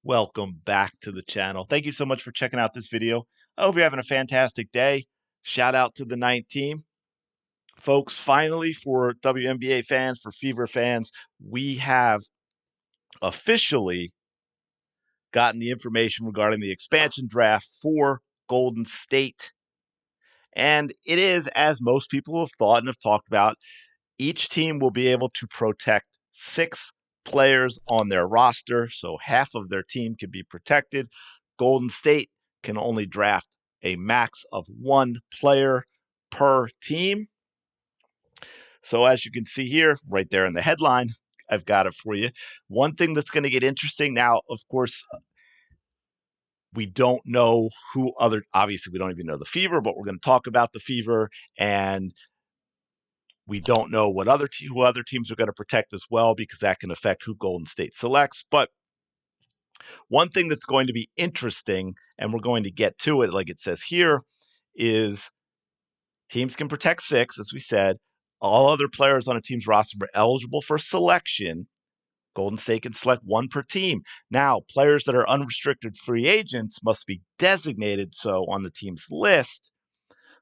Welcome back to the channel. Thank you so much for checking out this video. I hope you're having a fantastic day. Shout out to the ninth team. Folks, finally for WNBA fans, for Fever fans, we have officially gotten the information regarding the expansion draft for Golden State. And it is, as most people have thought and have talked about, each team will be able to protect 6 players on their roster, so half of their team can be protected. Golden State can only draft a max of 1 player per team. So as you can see here, right there in the headline, I've got it for you. One thing that's going to get interesting now, of course, we don't know obviously we don't even know the Fever, but we're going to talk about the Fever, and we don't know who other teams are going to protect as well, because that can affect who Golden State selects. But one thing that's going to be interesting, and we're going to get to it like it says here, is teams can protect 6, as we said. All other players on a team's roster are eligible for selection. Golden State can select 1 per team. Now, players that are unrestricted free agents must be designated so on the team's list,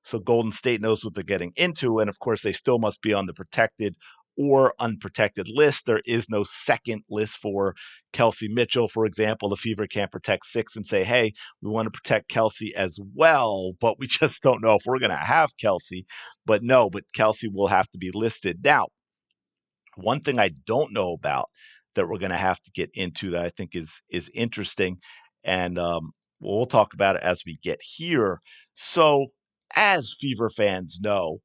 so Golden State knows what they're getting into. And of course, they still must be on the protected or unprotected list. There is no second list for Kelsey Mitchell, for example. The Fever can't protect 6 and say, hey, we want to protect Kelsey as well, but we just don't know if we're going to have Kelsey. But Kelsey will have to be listed. Now, one thing I don't know about that we're going to have to get into that I think is interesting, and we'll talk about it as we get here. So, as Fever fans know,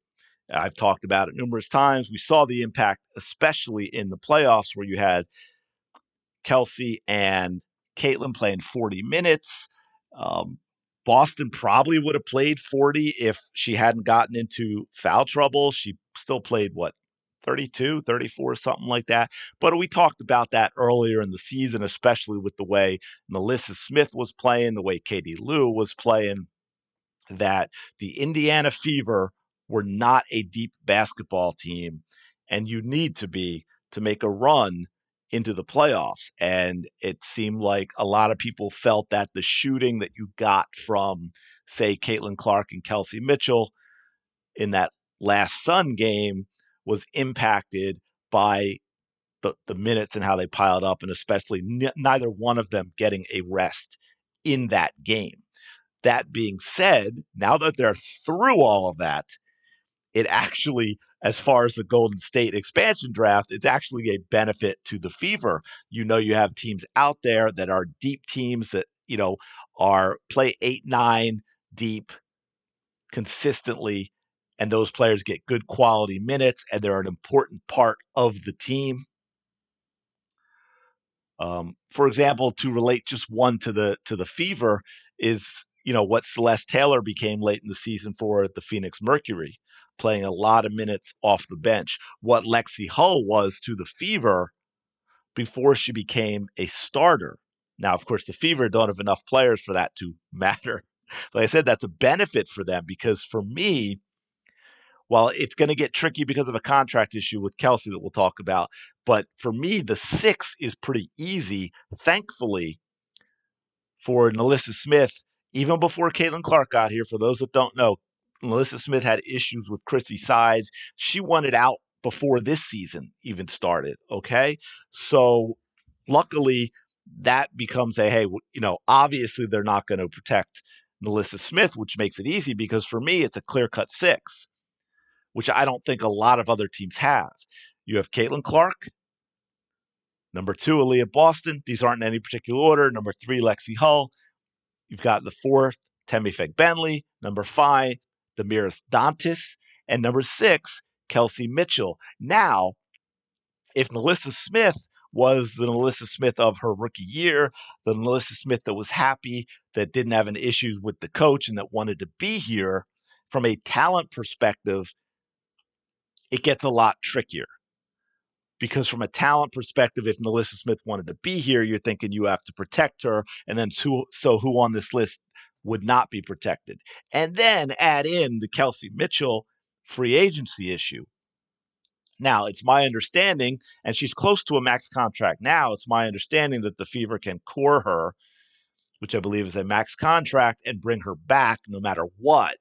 I've talked about it numerous times. We saw the impact, especially in the playoffs, where you had Kelsey and Caitlin playing 40 minutes. Um, Boston probably would have played 40 if she hadn't gotten into foul trouble. She still played, 32, 34, something like that. But we talked about that earlier in the season, especially with the way Melissa Smith was playing, the way Katie Lou was playing, that the Indiana Fever were not a deep basketball team, and you need to be to make a run into the playoffs. And it seemed like a lot of people felt that the shooting that you got from, say, Caitlin Clark and Kelsey Mitchell in that last Sun game was impacted by the minutes and how they piled up, and especially neither one of them getting a rest in that game. That being said, now that they're through all of that, it actually, as far as the Golden State expansion draft, it's actually a benefit to the Fever. You have teams out there that are deep teams that, are play 8, 9 deep consistently, and those players get good quality minutes, and they're an important part of the team. For example, to relate just one to the Fever is, what Celeste Taylor became late in the season for the Phoenix Mercury, playing a lot of minutes off the bench. What Lexi Hull was to the Fever before she became a starter. Now, of course, the Fever don't have enough players for that to matter. Like I said, that's a benefit for them, because for me, while it's going to get tricky because of a contract issue with Kelsey that we'll talk about, but for me, the 6 is pretty easy. Thankfully, for Melissa Smith, even before Caitlin Clark got here, for those that don't know, Melissa Smith had issues with Chrissy Sides. She wanted out before this season even started, okay? So luckily, that becomes hey, obviously they're not going to protect Melissa Smith, which makes it easy, because for me, it's a clear-cut 6, which I don't think a lot of other teams have. You have Caitlin Clark. Number 2, Aaliyah Boston. These aren't in any particular order. Number 3, Lexi Hull. You've got the 4th, Temi Bentley. Number 5, Damiris Dantis. And number 6, Kelsey Mitchell. Now, if Melissa Smith was the Melissa Smith of her rookie year, the Melissa Smith that was happy, that didn't have any issues with the coach, and that wanted to be here, from a talent perspective, it gets a lot trickier. Because from a talent perspective, if Melissa Smith wanted to be here, you're thinking you have to protect her, and then who on this list would not be protected? And then add in the Kelsey Mitchell free agency issue. Now, it's my understanding, and she's close to a max contract now, it's my understanding that the Fever can core her, which I believe is a max contract, and bring her back no matter what.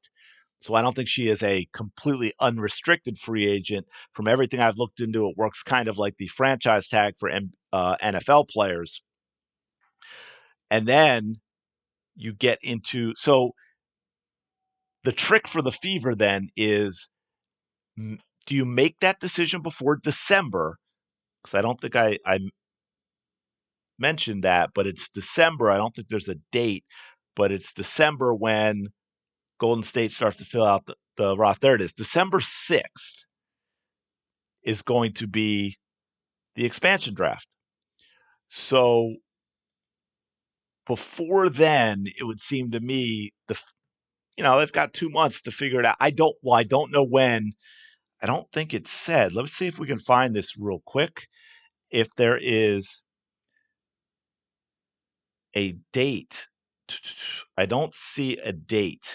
So I don't think she is a completely unrestricted free agent. From everything I've looked into, it works kind of like the franchise tag for NFL players. And then you get into, so the trick for the Fever then is, do you make that decision before December? Because I don't think I mentioned that, but it's December. I don't think there's a date, but it's December when Golden State starts to fill out the roster. There it is. December 6th is going to be the expansion draft. So before then, it would seem to me they've got 2 months to figure it out. I don't know when. I don't think it's said. Let's see if we can find this real quick. If there is a date, I don't see a date.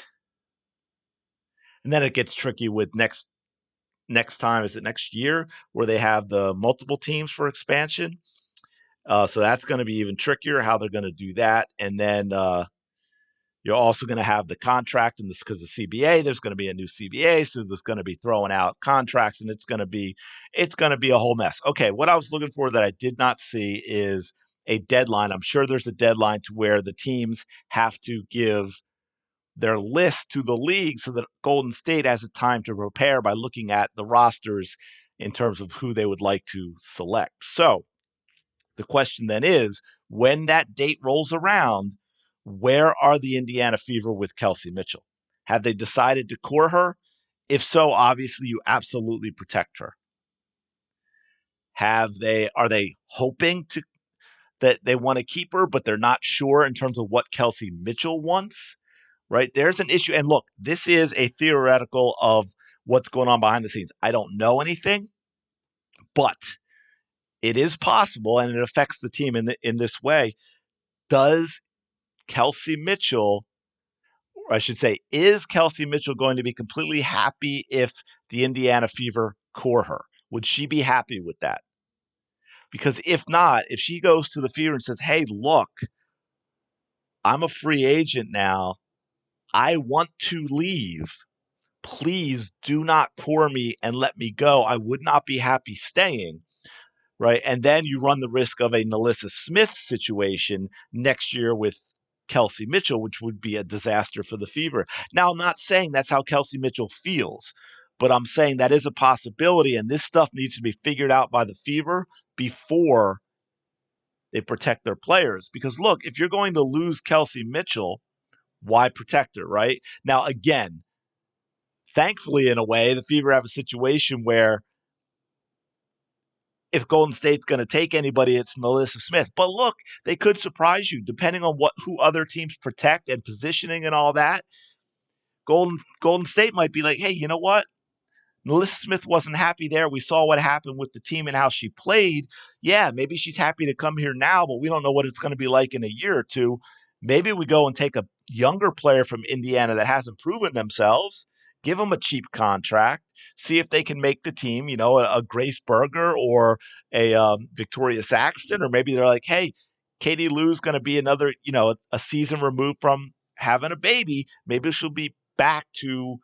And then it gets tricky with next time. Is it next year where they have the multiple teams for expansion? So that's going to be even trickier how they're going to do that. And then you're also going to have the contract, and this because of CBA, there's going to be a new CBA, so there's going to be throwing out contracts, and it's going to be a whole mess. Okay, what I was looking for that I did not see is a deadline. I'm sure there's a deadline to where the teams have to give their list to the league so that Golden State has a time to prepare by looking at the rosters in terms of who they would like to select. So the question then is, when that date rolls around, where are the Indiana Fever with Kelsey Mitchell? Have they decided to core her? If so, obviously you absolutely protect her. Are they hoping that they want to keep her, but they're not sure in terms of what Kelsey Mitchell wants? Right? There's an issue. And look, this is a theoretical of what's going on behind the scenes. I don't know anything, but it is possible, and it affects the team in this way. Does Kelsey Mitchell, or I should say, is Kelsey Mitchell going to be completely happy if the Indiana Fever core her? Would she be happy with that? Because if not, if she goes to the Fever and says, hey, look, I'm a free agent now, I want to leave, please do not core me and let me go, I would not be happy staying. Right. And then you run the risk of a Nalissa Smith situation next year with Kelsey Mitchell, which would be a disaster for the Fever. Now, I'm not saying that's how Kelsey Mitchell feels, but I'm saying that is a possibility. And this stuff needs to be figured out by the Fever before they protect their players. Because look, if you're going to lose Kelsey Mitchell, why protect her? Right. Now, again, thankfully, in a way, the Fever have a situation where if Golden State's going to take anybody, it's Nalissa Smith. But look, they could surprise you depending on who other teams protect and positioning and all that. Golden State might be like, hey, you know what? Nalissa Smith wasn't happy there. We saw what happened with the team and how she played. Yeah, maybe she's happy to come here now, but we don't know what it's going to be like in a year or two. Maybe we go and take a younger player from Indiana that hasn't proven themselves, give them a cheap contract, see if they can make the team, a Grace Berger or a Victoria Saxton, or maybe they're like, hey, Katie Lou's going to be another, a season removed from having a baby. Maybe she'll be back to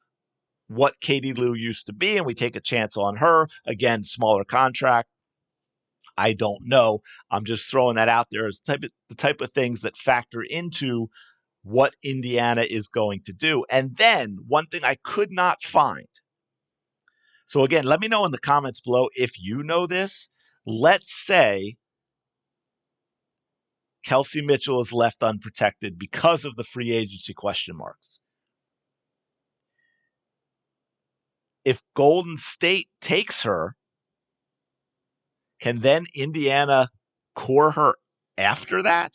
what Katie Lou used to be, and we take a chance on her. Again, smaller contract. I don't know. I'm just throwing that out there as the type of things that factor into what Indiana is going to do. And then one thing I could not find. So again, let me know in the comments below if you know this. Let's say Kelsey Mitchell is left unprotected because of the free agency question marks. If Golden State takes her, can then Indiana core her after that?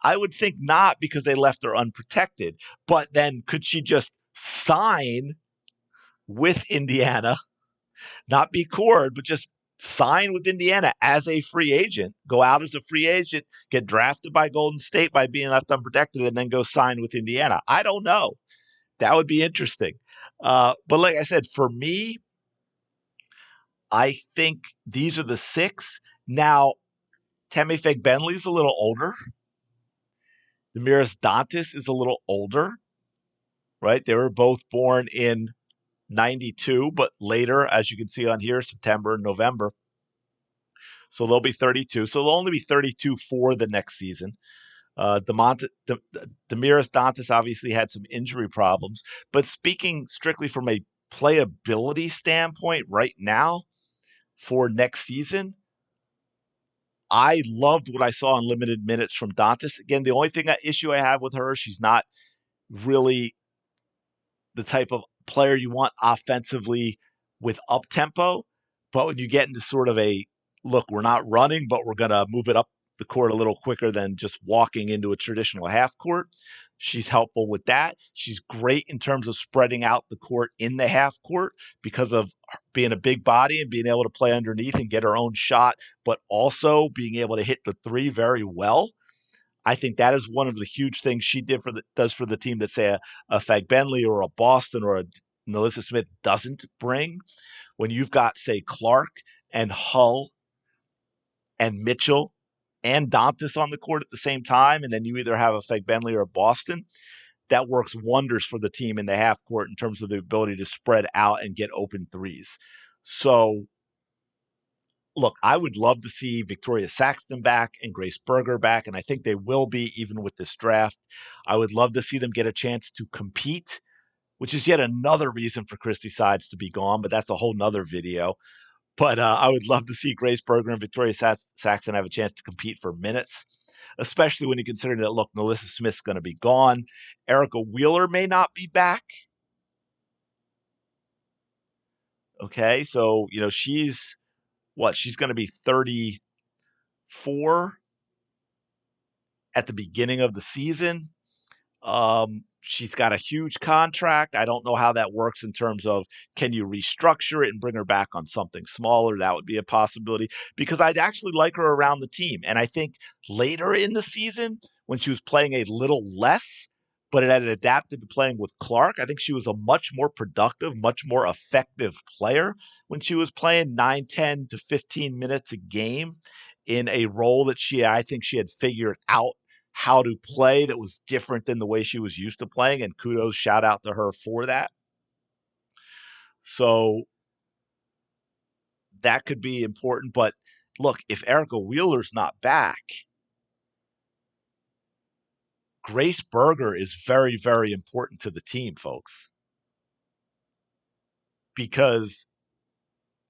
I would think not, because they left her unprotected. But then could she just sign with Indiana, not be cored, but just sign with Indiana as a free agent, go out as a free agent, get drafted by Golden State by being left unprotected, and then go sign with Indiana? I don't know. That would be interesting. But like I said, for me, I think these are the six. Now, Tammy Bentley's a little older. Demiris Dantas is a little older, right? They were both born in 92, but later, as you can see on here, September and November. So they'll be 32. So they'll only be 32 for the next season. Demiris Dantas obviously had some injury problems, but speaking strictly from a playability standpoint right now for next season, I loved what I saw in limited minutes from Dantas. Again, the only issue I have with her, she's not really the type of player you want offensively with up tempo. But when you get into sort of a look, we're not running, but we're going to move it up the court a little quicker than just walking into a traditional half court. She's helpful with that. She's great in terms of spreading out the court in the half court because of being a big body and being able to play underneath and get her own shot, but also being able to hit the three very well. I think that is one of the huge things she does for the team that, say, a Fag Bentley or a Boston or a Melissa Smith doesn't bring. When you've got, say, Clark and Hull and Mitchell and Dantas on the court at the same time, and then you either have a Fag Bentley or a Boston, that works wonders for the team in the half court in terms of the ability to spread out and get open threes. So, look, I would love to see Victoria Saxton back and Grace Berger back, and I think they will be even with this draft. I would love to see them get a chance to compete, which is yet another reason for Christy Sides to be gone, but that's a whole nother video. But I would love to see Grace Berger and Victoria Saxton have a chance to compete for minutes, especially when you consider that, look, Melissa Smith's going to be gone. Erica Wheeler may not be back. Okay, so, she's going to be 34 at the beginning of the season. She's got a huge contract. I don't know how that works in terms of, can you restructure it and bring her back on something smaller? That would be a possibility, because I'd actually like her around the team. And I think later in the season, when she was playing a little less, but it had adapted to playing with Clark, I think she was a much more productive, much more effective player when she was playing 9, 10 to 15 minutes a game in a role that I think she had figured out how to play that was different than the way she was used to playing, and kudos, shout out to her for that. So that could be important, but look, if Erica Wheeler's not back, Grace Berger is very, very important to the team, folks, because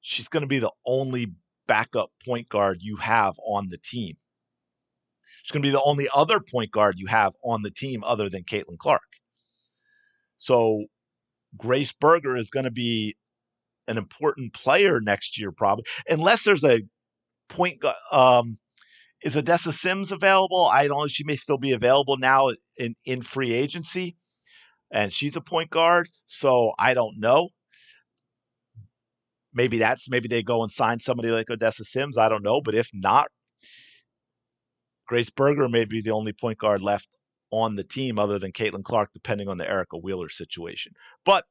she's going to be the only backup point guard you have on the team. She's going to be the only other point guard you have on the team other than Caitlin Clark. So Grace Berger is going to be an important player next year, probably, unless there's a point. Is Odessa Sims available? I don't know. She may still be available now in free agency, and she's a point guard, so I don't know. Maybe they go and sign somebody like Odessa Sims. I don't know, but if not, Grace Berger may be the only point guard left on the team other than Caitlin Clark, depending on the Erica Wheeler situation. But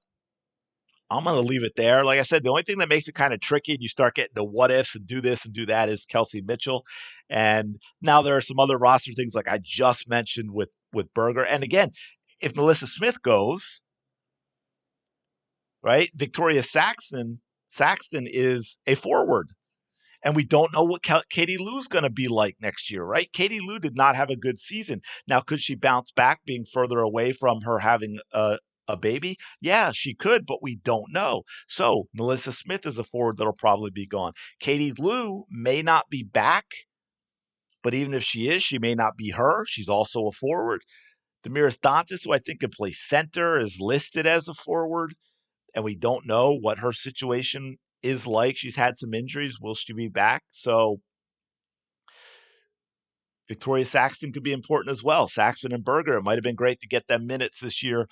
I'm going to leave it there. Like I said, the only thing that makes it kind of tricky, and you start getting to what ifs and do this and do that, is Kelsey Mitchell. And now there are some other roster things like I just mentioned with Berger. And again, if Melissa Smith goes, right, Victoria Saxton is a forward. And we don't know what Katie Lou's going to be like next year, right? Katie Lou did not have a good season. Now, could she bounce back being further away from her having a baby? Yeah, she could, but we don't know. So Melissa Smith is a forward that'll probably be gone. Katie Lou may not be back, but even if she is, she may not be her. She's also a forward. Demiris Dantas, who I think could play center, is listed as a forward, and we don't know what her situation is like. She's had some injuries. Will she be back? So Victoria Saxton could be important as well. Saxton and Berger, it might have been great to get them minutes this year,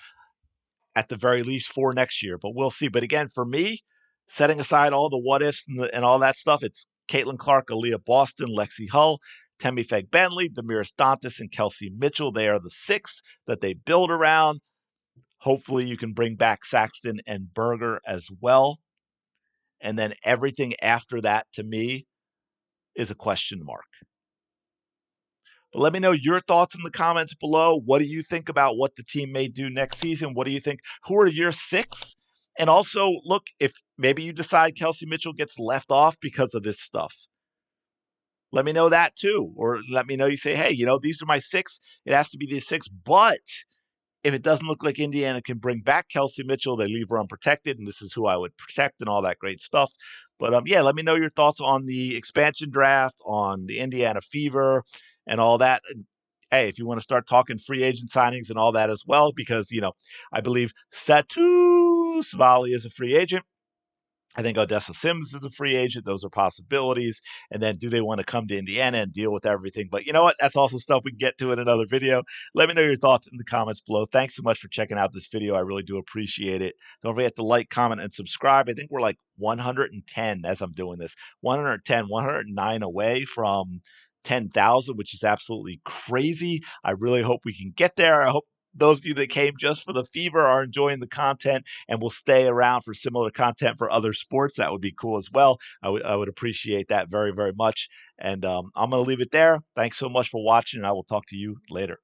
at the very least for next year, but we'll see. But again, for me, setting aside all the what ifs and all that stuff, it's Caitlin Clark, Aaliyah Boston, Lexi Hull, Temi Feg Bentley, Demiris Dantas, and Kelsey Mitchell. They are the six that they build around. Hopefully you can bring back Saxton and Berger as well. And then everything after that, to me, is a question mark. But let me know your thoughts in the comments below. What do you think about what the team may do next season? What do you think? Who are your 6? And also, look, if maybe you decide Kelsey Mitchell gets left off because of this stuff, let me know that too. Or let me know you say, hey, these are my 6. It has to be these 6. But if it doesn't look like Indiana can bring back Kelsey Mitchell, they leave her unprotected, and this is who I would protect and all that great stuff. But yeah, let me know your thoughts on the expansion draft, on the Indiana Fever, and all that. And hey, if you want to start talking free agent signings and all that as well, because I believe Satu Savali is a free agent. I think Odessa Sims is a free agent. Those are possibilities. And then do they want to come to Indiana and deal with everything? But you know what? That's also stuff we can get to in another video. Let me know your thoughts in the comments below. Thanks so much for checking out this video. I really do appreciate it. Don't forget to like, comment, and subscribe. I think we're like 110 as I'm doing this. 110, 109 away from 10,000, which is absolutely crazy. I really hope we can get there. I hope those of you that came just for the Fever are enjoying the content and will stay around for similar content for other sports. That would be cool as well. I would appreciate that very, very much. And I'm going to leave it there. Thanks so much for watching, and I will talk to you later.